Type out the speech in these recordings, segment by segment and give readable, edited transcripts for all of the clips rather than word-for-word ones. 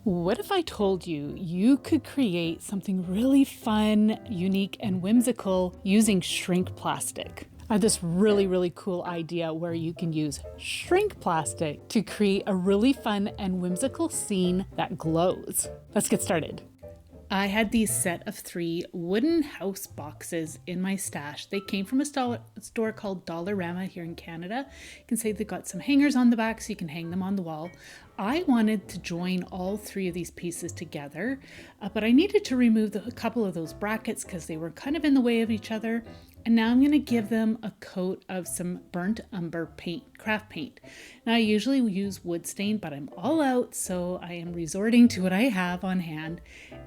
What if I told you you could create something really fun, unique, and whimsical using shrink plastic? I have this really cool idea where you can use shrink plastic to create a really fun and whimsical scene that glows. Let's get started. I had these set of 3 wooden house boxes in my stash. They came from a store called Diorama here in Canada. You can see they've got some hangers on the back so you can hang them on the wall. I wanted to join all 3 of these pieces together, but I needed to remove a couple of those brackets because they were kind of in the way of each other. And now I'm going to give them a coat of some burnt umber paint, craft paint. Now I usually use wood stain, but I'm all out, so I am resorting to what I have on hand,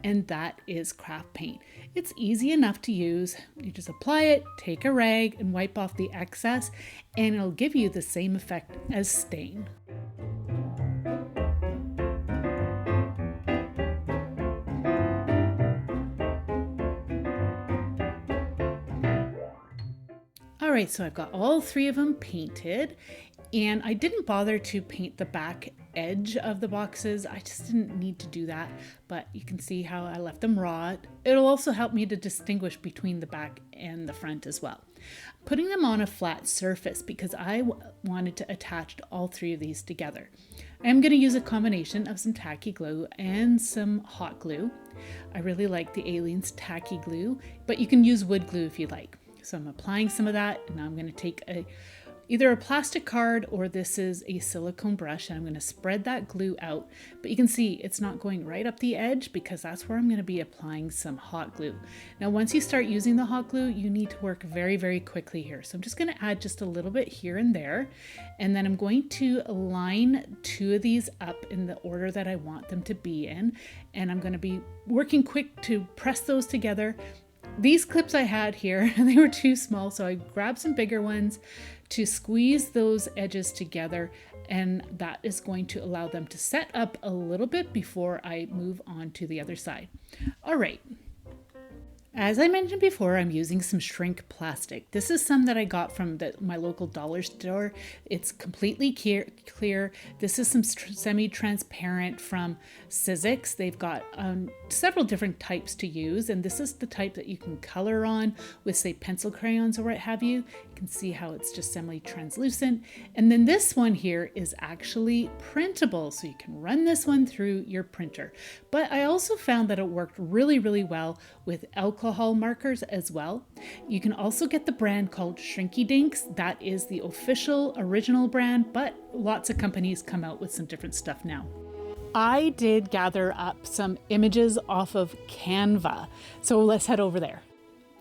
and that is craft paint. It's easy enough to use. You just apply it, take a rag, and wipe off the excess, and it'll give you the same effect as stain. All right, so I've got all 3 of them painted, and I didn't bother to paint the back edge of the boxes. I just didn't need to do that, but you can see how I left them raw. It'll also help me to distinguish between the back and the front as well. Putting them on a flat surface because I wanted to attach all 3 of these together. I'm going to use a combination of some tacky glue and some hot glue. I really like the Alien's tacky glue, but you can use wood glue if you like. So I'm applying some of that, and now I'm going to take either a plastic card or this is a silicone brush, and I'm going to spread that glue out. But you can see it's not going right up the edge because that's where I'm going to be applying some hot glue. Now once you start using the hot glue, you need to work very quickly here. So I'm just going to add just a little bit here and there, and then I'm going to line 2 of these up in the order that I want them to be in, and I'm going to be working quick to press those together. These clips I had here, they were too small, so I grabbed some bigger ones to squeeze those edges together, and that is going to allow them to set up a little bit before I move on to the other side. All right. As I mentioned before, I'm using some shrink plastic. This is some that I got from my local dollar store. It's completely clear. This is some semi-transparent from Sizzix. They've got several different types to use, and this is the type that you can color on with, say, pencil crayons or what have you. You can see how it's just semi-translucent. And then this one here is actually printable, so you can run this one through your printer. But I also found that it worked really well with alcohol markers as well. You can also get the brand called Shrinky Dinks. That is the official original brand, but lots of companies come out with some different stuff now. I did gather up some images off of Canva, so let's head over there.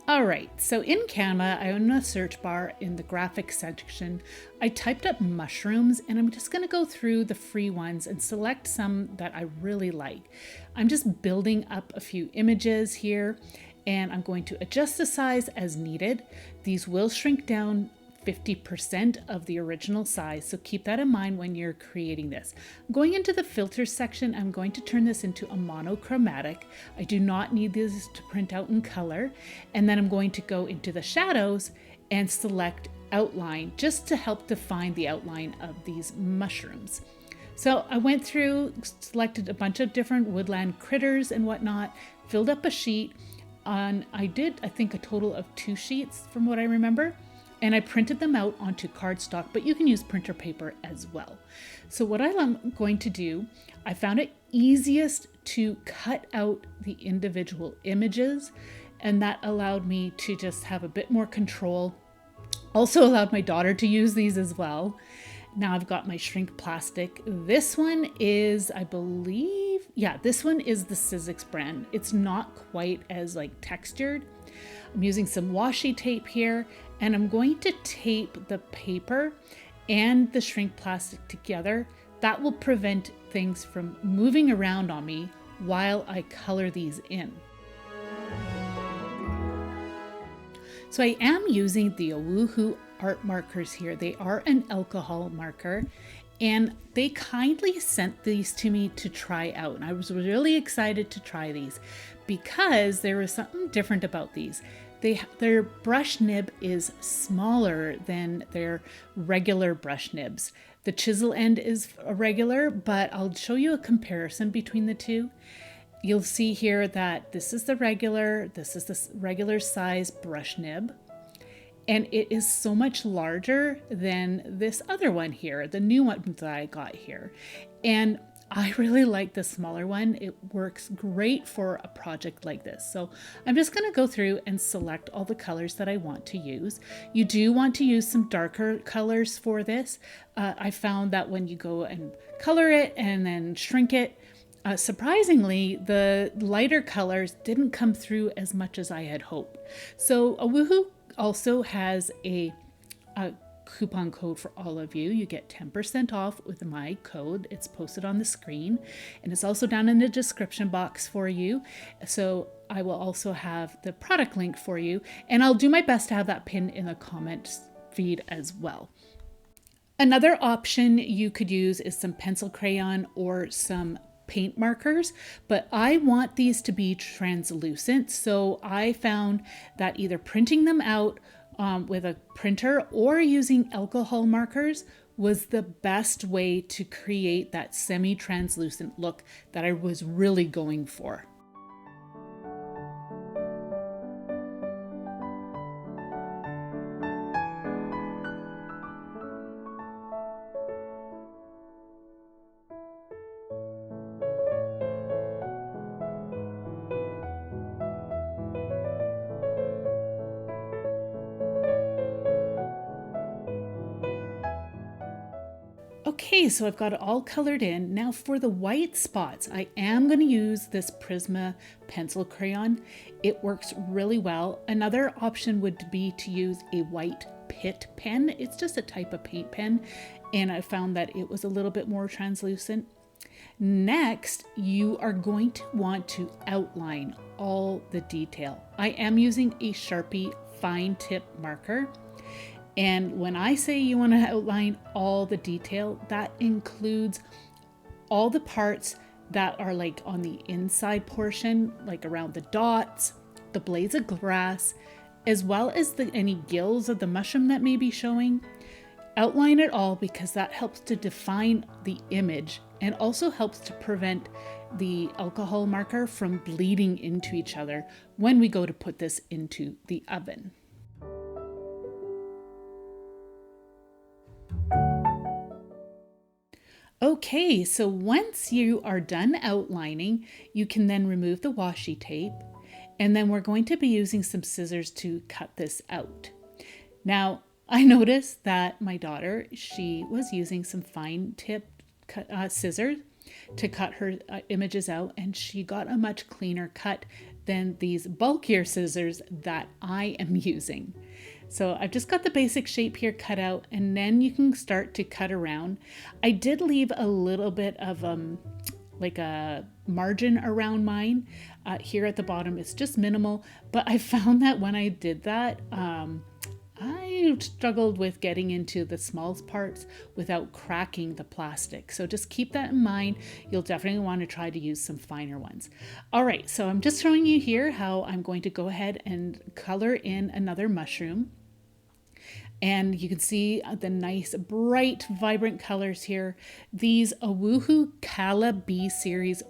All right, so in Canva, I own a search bar in the graphics section. I typed up mushrooms, and I'm just going to go through the free ones and select some that I really like. I'm just building up a few images here, and I'm going to adjust the size as needed. These will shrink down 50% of the original size, so keep that in mind when you're creating this. Going into the filter section, I'm going to turn this into a monochromatic. I do not need this to print out in color. And then I'm going to go into the shadows and select outline just to help define the outline of these mushrooms. So I went through, selected a bunch of different woodland critters and whatnot, filled up a sheet on, I think a total of 2 sheets from what I remember. And I printed them out onto cardstock, but you can use printer paper as well. So what I'm going to do, I found it easiest to cut out the individual images, and that allowed me to just have a bit more control. Also allowed my daughter to use these as well. Now I've got my shrink plastic. This one is, I believe, this one is the Sizzix brand. It's not quite as textured. I'm using some washi tape here, and I'm going to tape the paper and the shrink plastic together. That will prevent things from moving around on me while I color these in. So I am using the Woohoo art markers here. They are an alcohol marker, and they kindly sent these to me to try out. And I was really excited to try these because there was something different about these. Their brush nib is smaller than their regular brush nibs. The chisel end is a regular, but I'll show you a comparison between the two. You'll see here that this is the regular size brush nib, and it is so much larger than this other one here, the new one that I got here. And I really like the smaller one. It works great for a project like this. So I'm just going to go through and select all the colors that I want to use. You do want to use some darker colors for this. I found that when you go and color it and then shrink it, surprisingly, the lighter colors didn't come through as much as I had hoped. So Woohoo also has a coupon code for all of you. You get 10% off with my code. It's posted on the screen, and it's also down in the description box for you. So I will also have the product link for you, and I'll do my best to have that pinned in the comments feed as well. Another option you could use is some pencil crayon or some paint markers, but I want these to be translucent. So I found that either printing them out with a printer or using alcohol markers was the best way to create that semi-translucent look that I was really going for. Okay, so I've got it all colored in. Now for the white spots, I am going to use this Prisma pencil crayon. It works really well. Another option would be to use a white Pitt pen. It's just a type of paint pen, and I found that it was a little bit more translucent. Next, you are going to want to outline all the detail. I am using a Sharpie fine tip marker. And when I say you want to outline all the detail, that includes all the parts that are like on the inside portion, like around the dots, the blades of grass, as well as any gills of the mushroom that may be showing. Outline it all because that helps to define the image and also helps to prevent the alcohol marker from bleeding into each other when we go to put this into the oven. Okay, so once you are done outlining, you can then remove the washi tape, and then we're going to be using some scissors to cut this out. Now, I noticed that my daughter, she was using some fine tip scissors to cut her images out, and she got a much cleaner cut than these bulkier scissors that I am using. So I've just got the basic shape here cut out, and then you can start to cut around. I did leave a little bit of like a margin around mine here at the bottom. It's just minimal, but I found that when I did that, I struggled with getting into the small parts without cracking the plastic. So just keep that in mind. You'll definitely want to try to use some finer ones. All right, so I'm just showing you here how I'm going to go ahead and color in another mushroom. And you can see the nice, bright, vibrant colors here. These Woohoo Kala B series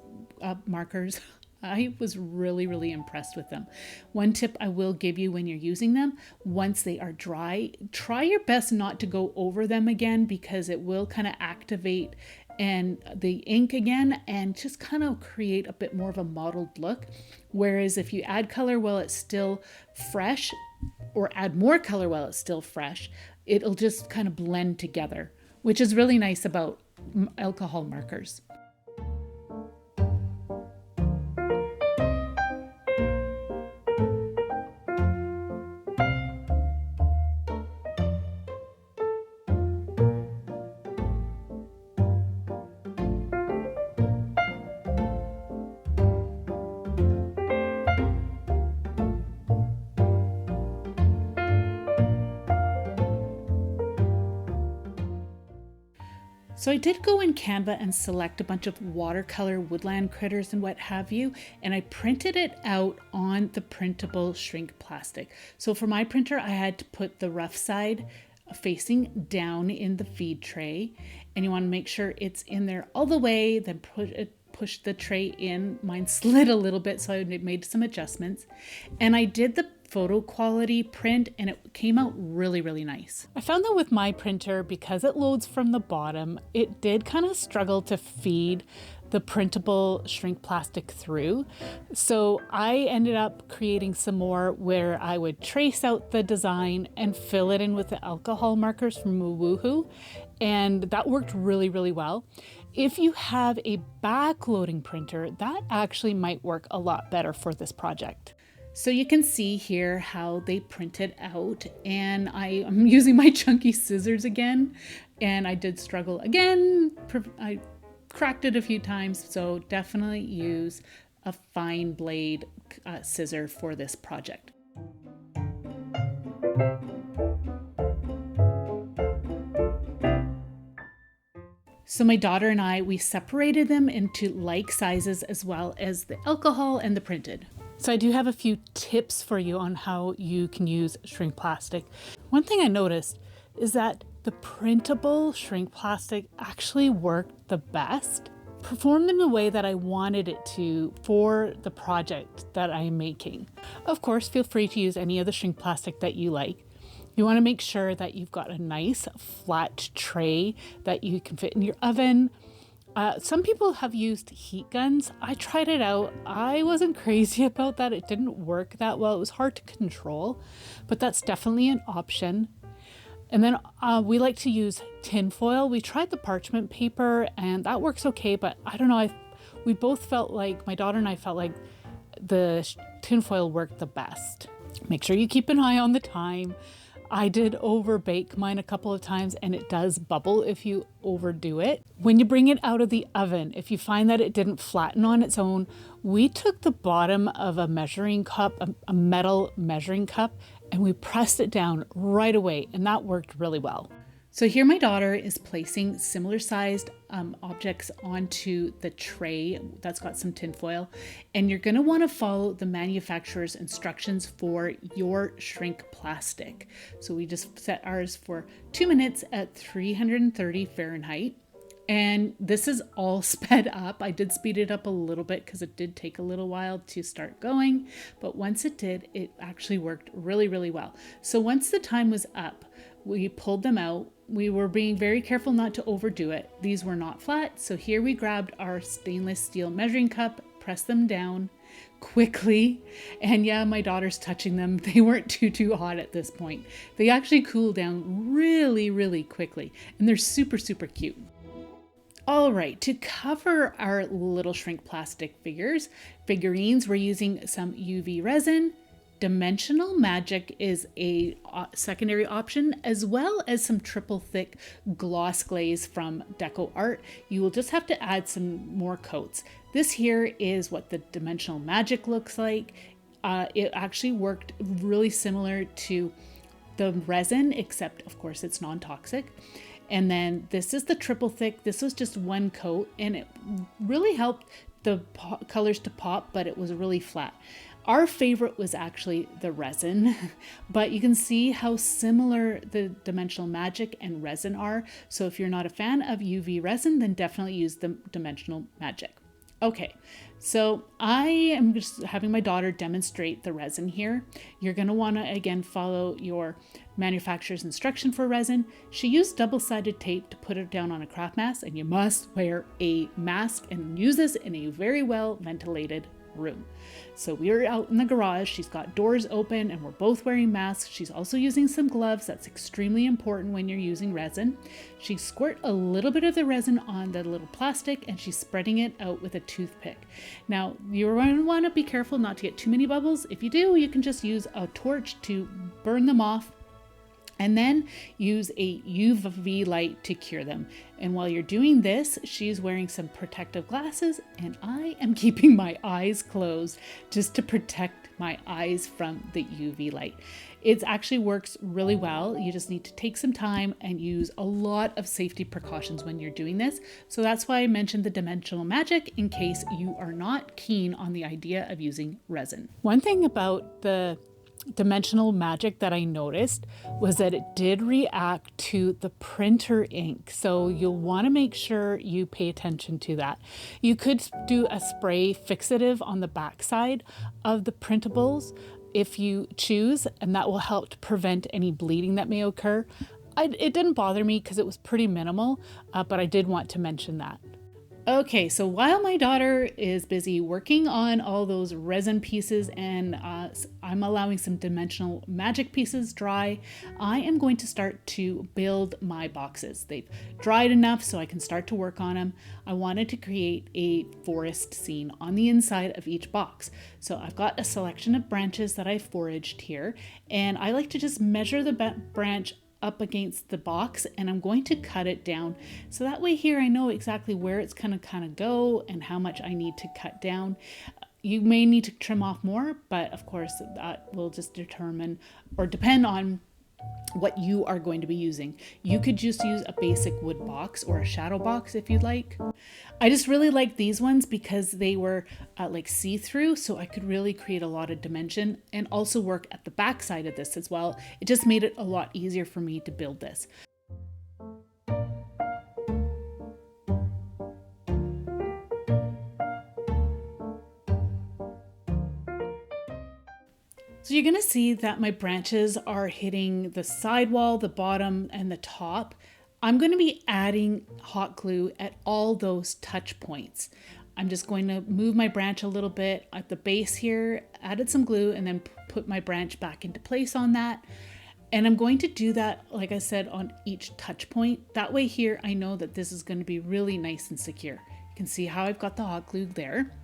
markers, I was really impressed with them. One tip I will give you when you're using them, once they are dry, try your best not to go over them again because it will kind of activate and the ink again and just kind of create a bit more of a mottled look. Whereas if you add color while it's still fresh, or add more color while it's still fresh, it'll just kind of blend together, which is really nice about alcohol markers. So I did go in Canva and select a bunch of watercolor woodland critters and what have you, and I printed it out on the printable shrink plastic. So for my printer, I had to put the rough side facing down in the feed tray, and you want to make sure it's in there all the way, then push the tray in. Mine slid a little bit, so I made some adjustments. And I did the photo quality print and it came out really, really nice. I found that with my printer, because it loads from the bottom, it did kind of struggle to feed the printable shrink plastic through. So I ended up creating some more where I would trace out the design and fill it in with the alcohol markers from Woohoo. And that worked really, really well. If you have a backloading printer, that actually might work a lot better for this project. So you can see here how they print it out, and I am using my chunky scissors again, and I did struggle again. I cracked it a few times, so definitely use a fine blade scissor for this project. So my daughter and I, we separated them into like sizes as well as the alcohol and the printed. So I do have a few tips for you on how you can use shrink plastic. One thing I noticed is that the printable shrink plastic actually worked the best, performed in the way that I wanted it to for the project that I am making. Of course, feel free to use any of the shrink plastic that you like. You want to make sure that you've got a nice flat tray that you can fit in your oven. Some people have used heat guns. I tried it out. I wasn't crazy about that. It didn't work that well. It was hard to control, but that's definitely an option. And then we like to use tin foil. We tried the parchment paper and that works okay, but I don't know. We both felt like, my daughter and I felt like the tin foil worked the best. Make sure you keep an eye on the time. I did over bake mine a couple of times and it does bubble if you overdo it. When you bring it out of the oven, if you find that it didn't flatten on its own, we took the bottom of a measuring cup, a metal measuring cup, and we pressed it down right away, and that worked really well. So here my daughter is placing similar sized objects onto the tray that's got some tin foil, and you're going to want to follow the manufacturer's instructions for your shrink plastic. So we just set ours for 2 minutes at 330 Fahrenheit. And this is all sped up. I did speed it up a little bit because it did take a little while to start going, but once it did, it actually worked really, really well. So once the time was up, we pulled them out. We were being very careful not to overdo it. These were not flat, so here we grabbed our stainless steel measuring cup, pressed them down quickly, and yeah, my daughter's touching them. They weren't too hot at this point. They actually cooled down really, really quickly, and they're super, super cute. All right, to cover our little shrink plastic figurines, we're using some UV resin. Dimensional Magic is a secondary option, as well as some triple thick gloss glaze from Deco Art. You will just have to add some more coats. This here is what the Dimensional Magic looks like. It actually worked really similar to the resin, except of course it's non-toxic. And then this is the triple thick. This was just one coat and it really helped the colors to pop, but it was really flat. Our favorite was actually the resin, but you can see how similar the Dimensional Magic and resin are. So if you're not a fan of UV resin, then definitely use the Dimensional Magic. Okay, so I am just having my daughter demonstrate the resin here. You're going to want to, again, follow your manufacturer's instruction for resin. She used double-sided tape to put it down on a craft mask, and you must wear a mask and use this in a very well ventilated room. So we are out in the garage. She's got doors open and we're both wearing masks. She's also using some gloves. That's extremely important when you're using resin. She squirt a little bit of the resin on the little plastic and she's spreading it out with a toothpick. Now you're going to want to be careful not to get too many bubbles. If you do, you can just use a torch to burn them off, and then use a UV light to cure them. And while you're doing this, she's wearing some protective glasses and I am keeping my eyes closed just to protect my eyes from the UV light. It actually works really well. You just need to take some time and use a lot of safety precautions when you're doing this. So that's why I mentioned the Dimensional Magic in case you are not keen on the idea of using resin. One thing about the dimensional magic that I noticed was that it did react to the printer ink. So you'll want to make sure you pay attention to that. You could do a spray fixative on the backside of the printables if you choose, and that will help to prevent any bleeding that may occur. It didn't bother me because it was pretty minimal, but I did want to mention that. Okay, so while my daughter is busy working on all those resin pieces and I'm allowing some dimensional magic pieces dry, I am going to start to build my boxes. They've dried enough so I can start to work on them. I wanted to create a forest scene on the inside of each box. So I've got a selection of branches that I foraged here, and I like to just measure the branch up against the box, and I'm going to cut it down. So that way here I know exactly where it's gonna kind of go and how much I need to cut down. You may need to trim off more, but of course that will just determine or depend on what you are going to be using. You could just use a basic wood box or a shadow box if you'd like. I just really like these ones because they were like see-through, so I could really create a lot of dimension and also work at the back side of this as well. It just made it a lot easier for me to build this. So you're gonna see that my branches are hitting the sidewall, the bottom, and the top. I'm gonna be adding hot glue at all those touch points. I'm just going to move my branch a little bit at the base here, added some glue, and then put my branch back into place on that. And I'm going to do that, like I said, on each touch point. That way here, I know that this is gonna be really nice and secure. You can see how I've got the hot glue there.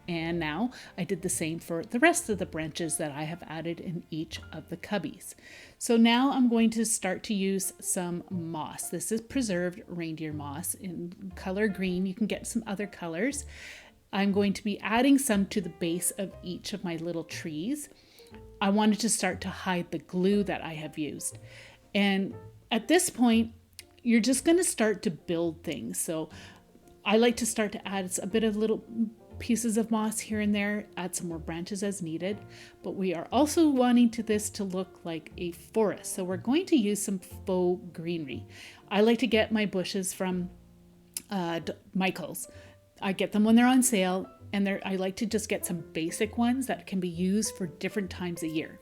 And now I did the same for the rest of the branches that I have added in each of the cubbies. So now I'm going to start to use some moss. This is preserved reindeer moss in color green. You can get some other colors. I'm going to be adding some to the base of each of my little trees. I wanted to start to hide the glue that I have used. And at this point, you're just going to start to build things. So I like to start to add a bit of little pieces of moss here and there, add some more branches as needed, but we are also wanting this to look like a forest. So we're going to use some faux greenery. I like to get my bushes from Michael's. I get them when they're on sale, and I like to just get some basic ones that can be used for different times a year.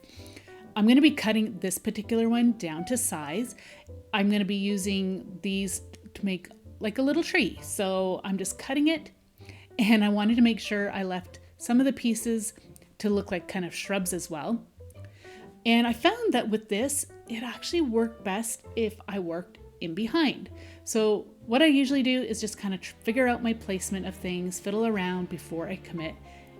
I'm going to be cutting this particular one down to size. I'm going to be using these to make like a little tree. So I'm just cutting it. And I wanted to make sure I left some of the pieces to look like kind of shrubs as well. And I found that with this, it actually worked best if I worked in behind. So what I usually do is just kind of figure out my placement of things, fiddle around before I commit.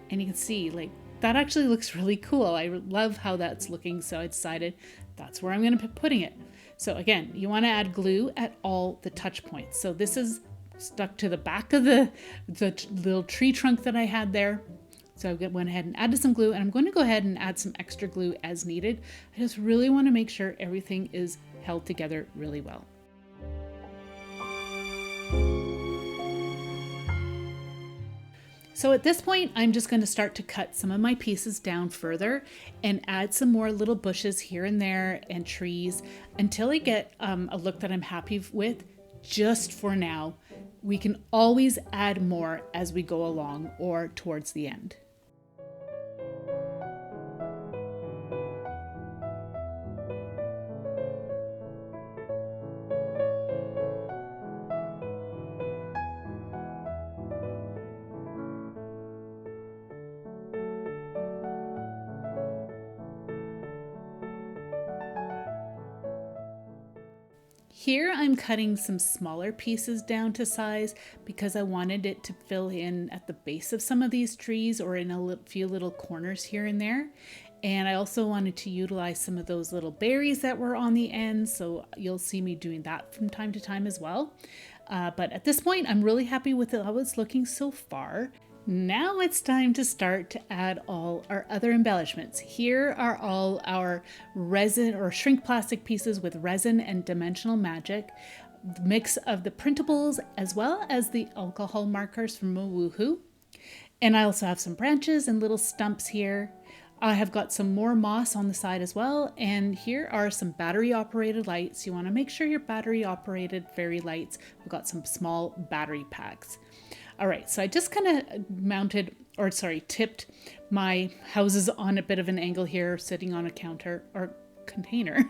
And you can see like that actually looks really cool. I love how that's looking. So I decided that's where I'm going to be putting it. So again, you want to add glue at all the touch points. So this is stuck to the back of the little tree trunk that I had there. So I went ahead and added some glue, and I'm going to go ahead and add some extra glue as needed. I just really want to make sure everything is held together really well. So at this point, I'm just going to start to cut some of my pieces down further and add some more little bushes here and there and trees until I get a look that I'm happy with. Just for now, we can always add more as we go along or towards the end. Here I'm cutting some smaller pieces down to size because I wanted it to fill in at the base of some of these trees or in a few little corners here and there. And I also wanted to utilize some of those little berries that were on the end, so you'll see me doing that from time to time as well. But at this point, I'm really happy with how it's looking so far. Now it's time to start to add all our other embellishments. Here are all our resin or shrink plastic pieces with resin and dimensional magic, the mix of the printables as well as the alcohol markers from Woohoo. And I also have some branches and little stumps here. I have got some more moss on the side as well, and here are some battery operated lights. You want to make sure your battery operated fairy lights. We've got some small battery packs. All right, so I just kind of tipped my houses on a bit of an angle here, sitting on a counter or container.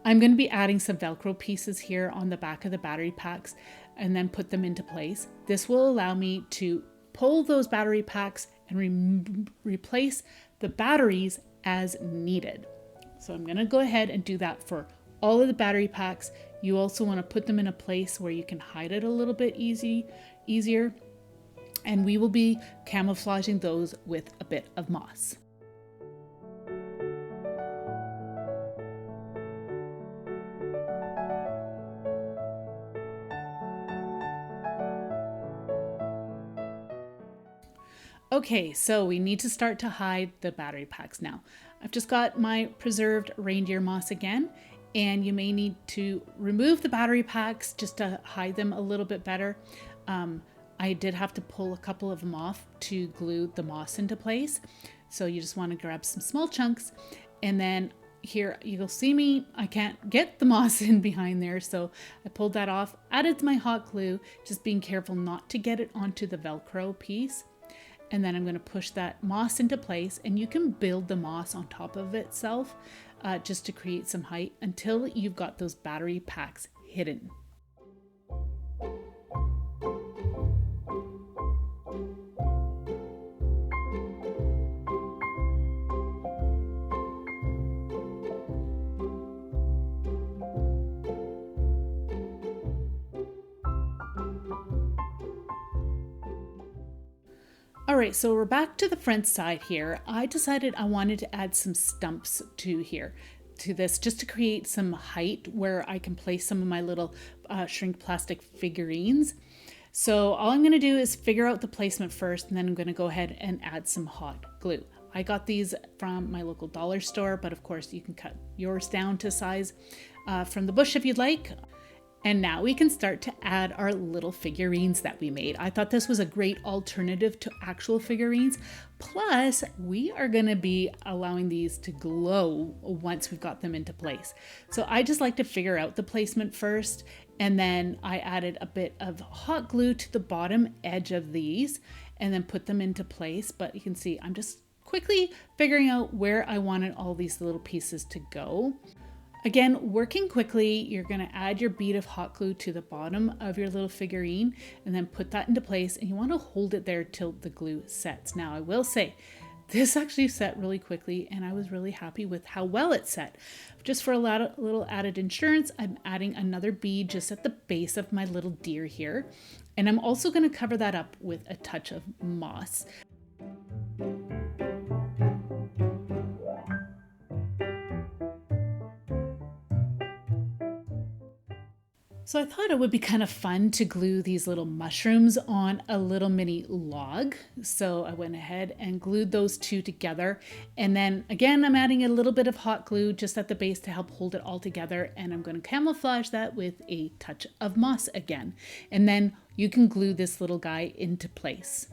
I'm going to be adding some Velcro pieces here on the back of the battery packs and then put them into place. This will allow me to pull those battery packs and replace the batteries as needed. So I'm going to go ahead and do that for all of the battery packs. You also want to put them in a place where you can hide it a little bit easier. And we will be camouflaging those with a bit of moss. Okay, so we need to start to hide the battery packs now. I've just got my preserved reindeer moss again, and you may need to remove the battery packs just to hide them a little bit better. I did have to pull a couple of them off to glue the moss into place. So you just want to grab some small chunks, and then here you'll see me, I can't get the moss in behind there. So I pulled that off, added my hot glue, just being careful not to get it onto the Velcro piece. And then I'm going to push that moss into place, and you can build the moss on top of itself just to create some height until you've got those battery packs hidden. All right, so we're back to the front side here. I decided I wanted to add some stumps to this, just to create some height where I can place some of my little shrink plastic figurines. So all I'm gonna do is figure out the placement first, and then I'm gonna go ahead and add some hot glue. I got these from my local dollar store, but of course you can cut yours down to size from the bush if you'd like. And now we can start to add our little figurines that we made. I thought this was a great alternative to actual figurines. Plus, we are gonna be allowing these to glow once we've got them into place. So I just like to figure out the placement first, and then I added a bit of hot glue to the bottom edge of these and then put them into place. But you can see I'm just quickly figuring out where I wanted all these little pieces to go. Again, working quickly, you're gonna add your bead of hot glue to the bottom of your little figurine and then put that into place, and you wanna hold it there till the glue sets. Now, I will say, this actually set really quickly, and I was really happy with how well it set. Just for a little added insurance, I'm adding another bead just at the base of my little deer here. And I'm also gonna cover that up with a touch of moss. So I thought it would be kind of fun to glue these little mushrooms on a little mini log. So I went ahead and glued those two together. And then again, I'm adding a little bit of hot glue just at the base to help hold it all together. And I'm going to camouflage that with a touch of moss again. And then you can glue this little guy into place.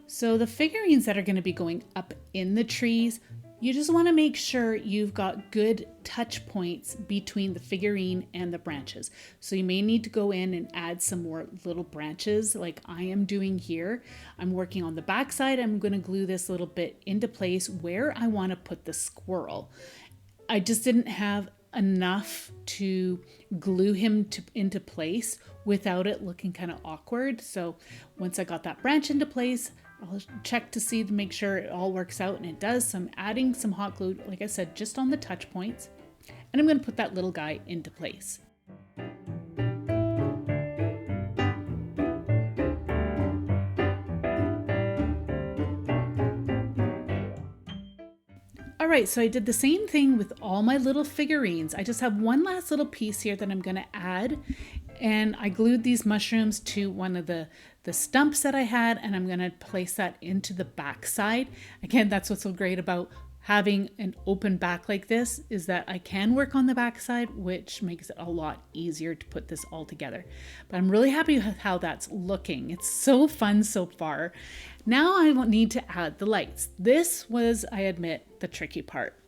So the figurines that are going to be going up in the trees, you just want to make sure you've got good touch points between the figurine and the branches. So you may need to go in and add some more little branches like I am doing here. I'm working on the back side. I'm going to glue this little bit into place where I want to put the squirrel. I just didn't have enough to glue him into place without it looking kind of awkward. So once I got that branch into place, I'll check to make sure it all works out, and it does. So I'm adding some hot glue, like I said, just on the touch points, and I'm going to put that little guy into place. All right, so I did the same thing with all my little figurines. I just have one last little piece here that I'm going to add, and I glued these mushrooms to one of the stumps that I had, and I'm going to place that into the back side. Again, that's what's so great about having an open back like this is that I can work on the back side, which makes it a lot easier to put this all together. But I'm really happy with how that's looking. It's so fun so far. Now I need to add the lights. This was, I admit, the tricky part.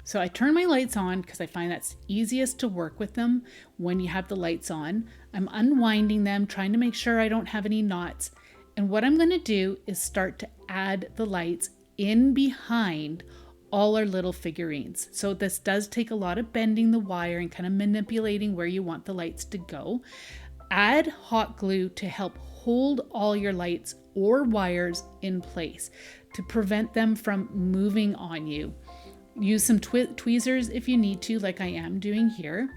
So I turn my lights on because I find that's easiest to work with them when you have the lights on. I'm unwinding them, trying to make sure I don't have any knots. And what I'm going to do is start to add the lights in behind all our little figurines. So this does take a lot of bending the wire and kind of manipulating where you want the lights to go. Add hot glue to help hold all your lights or wires in place to prevent them from moving on you. Use some tweezers if you need to, like I am doing here.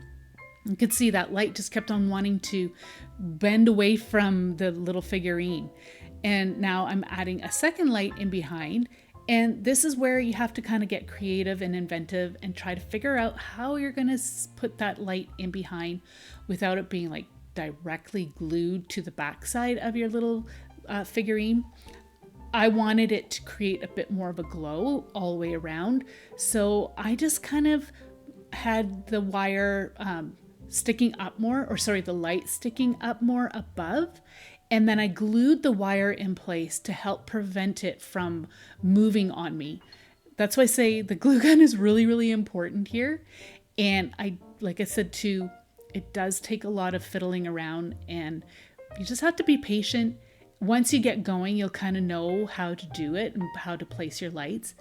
You could see that light just kept on wanting to bend away from the little figurine. And now I'm adding a second light in behind. And this is where you have to kind of get creative and inventive and try to figure out how you're going to put that light in behind without it being like directly glued to the backside of your little figurine. I wanted it to create a bit more of a glow all the way around. So I just kind of had the wire sticking up more, or sorry, the light sticking up more above. And then I glued the wire in place to help prevent it from moving on me. That's why I say the glue gun is really, really important here. And like I said too, it does take a lot of fiddling around and you just have to be patient. Once you get going, you'll kind of know how to do it and how to place your lights.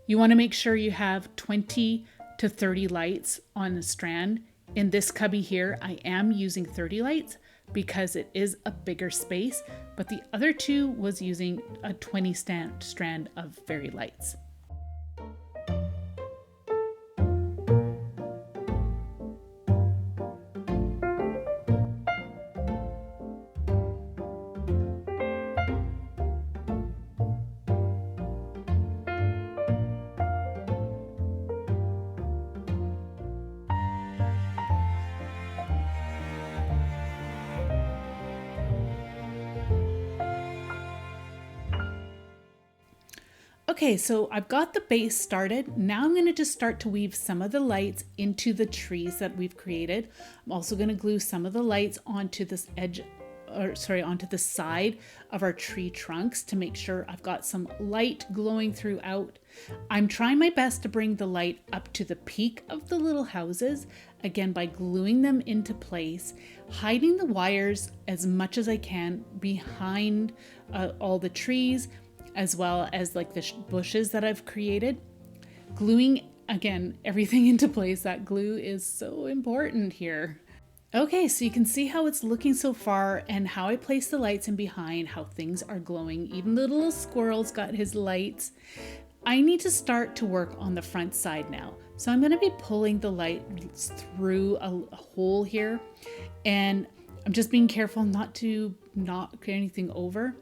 You want to make sure you have 20 to 30 lights on a strand. In this cubby here, I am using 30 lights because it is a bigger space, but the other two was using a 20 strand of fairy lights. Okay, so I've got the base started. Now I'm going to just start to weave some of the lights into the trees that we've created. I'm also going to glue some of the lights onto this onto the side of our tree trunks to make sure I've got some light glowing throughout. I'm trying my best to bring the light up to the peak of the little houses, again by gluing them into place, hiding the wires as much as I can behind all the trees, as well as like the bushes that I've created. Gluing, again, everything into place. That glue is so important here. Okay, so you can see how it's looking so far and how I place the lights in behind, how things are glowing. Even the little squirrel's got his lights. I need to start to work on the front side now. So I'm going to be pulling the lights through a hole here, and I'm just being careful not to create anything over.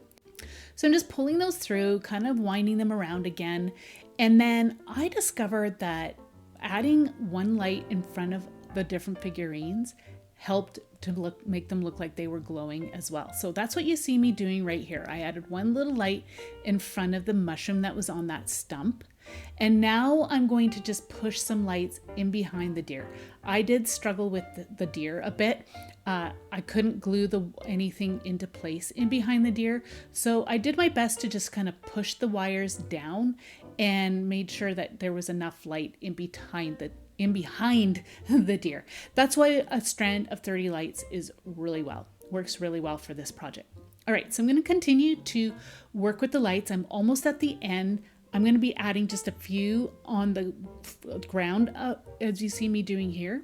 So I'm just pulling those through, kind of winding them around again. And then I discovered that adding one light in front of the different figurines helped to make them look like they were glowing as well. So that's what you see me doing right here. I added one little light in front of the mushroom that was on that stump. And now I'm going to just push some lights in behind the deer. I did struggle with the deer a bit. I couldn't glue anything into place in behind the deer. So I did my best to just kind of push the wires down and made sure that there was enough light in behind the deer. That's why a strand of 30 lights works really well for this project. All right, so I'm going to continue to work with the lights. I'm almost at the end. I'm going to be adding just a few on the ground, as you see me doing here.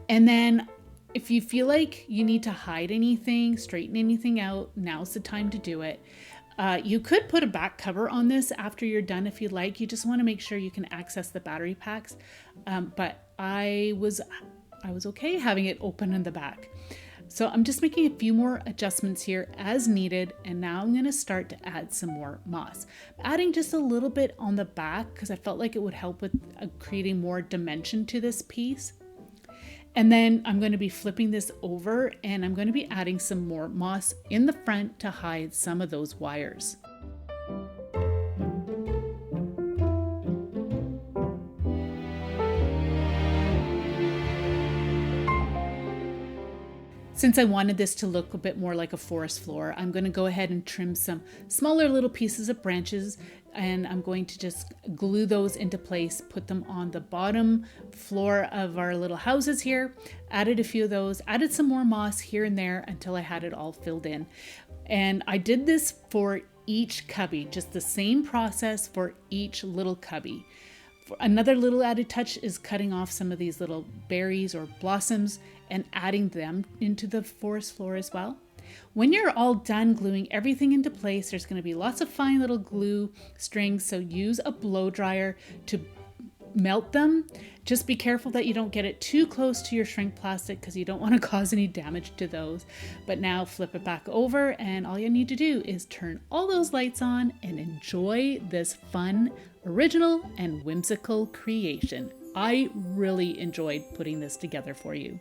And then if you feel like you need to hide anything, straighten anything out, now's the time to do it. You could put a back cover on this after you're done if you like. You just want to make sure you can access the battery packs. But I was okay having it open in the back. So I'm just making a few more adjustments here as needed. And now I'm going to start to add some more moss. Adding just a little bit on the back because I felt like it would help with creating more dimension to this piece. And then I'm going to be flipping this over and I'm going to be adding some more moss in the front to hide some of those wires. Since I wanted this to look a bit more like a forest floor, I'm going to go ahead and trim some smaller little pieces of branches, and I'm going to just glue those into place, put them on the bottom floor of our little houses here. Added a few of those, added some more moss here and there until I had it all filled in. And I did this for each cubby, just the same process for each little cubby. Another little added touch is cutting off some of these little berries or blossoms and adding them into the forest floor as well. When you're all done gluing everything into place, there's going to be lots of fine little glue strings, so use a blow dryer to melt them. Just be careful that you don't get it too close to your shrink plastic because you don't want to cause any damage to those. But now flip it back over, and all you need to do is turn all those lights on and enjoy this fun, original, and whimsical creation. I really enjoyed putting this together for you.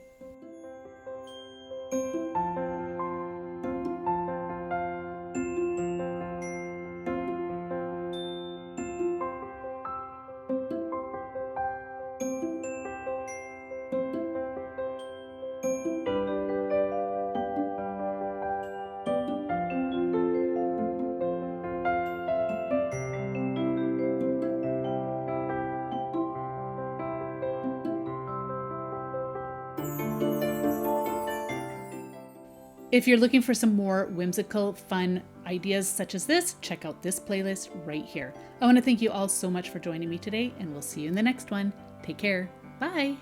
If you're looking for some more whimsical, fun ideas such as this, check out this playlist right here. I want to thank you all so much for joining me today, and we'll see you in the next one. Take care. Bye.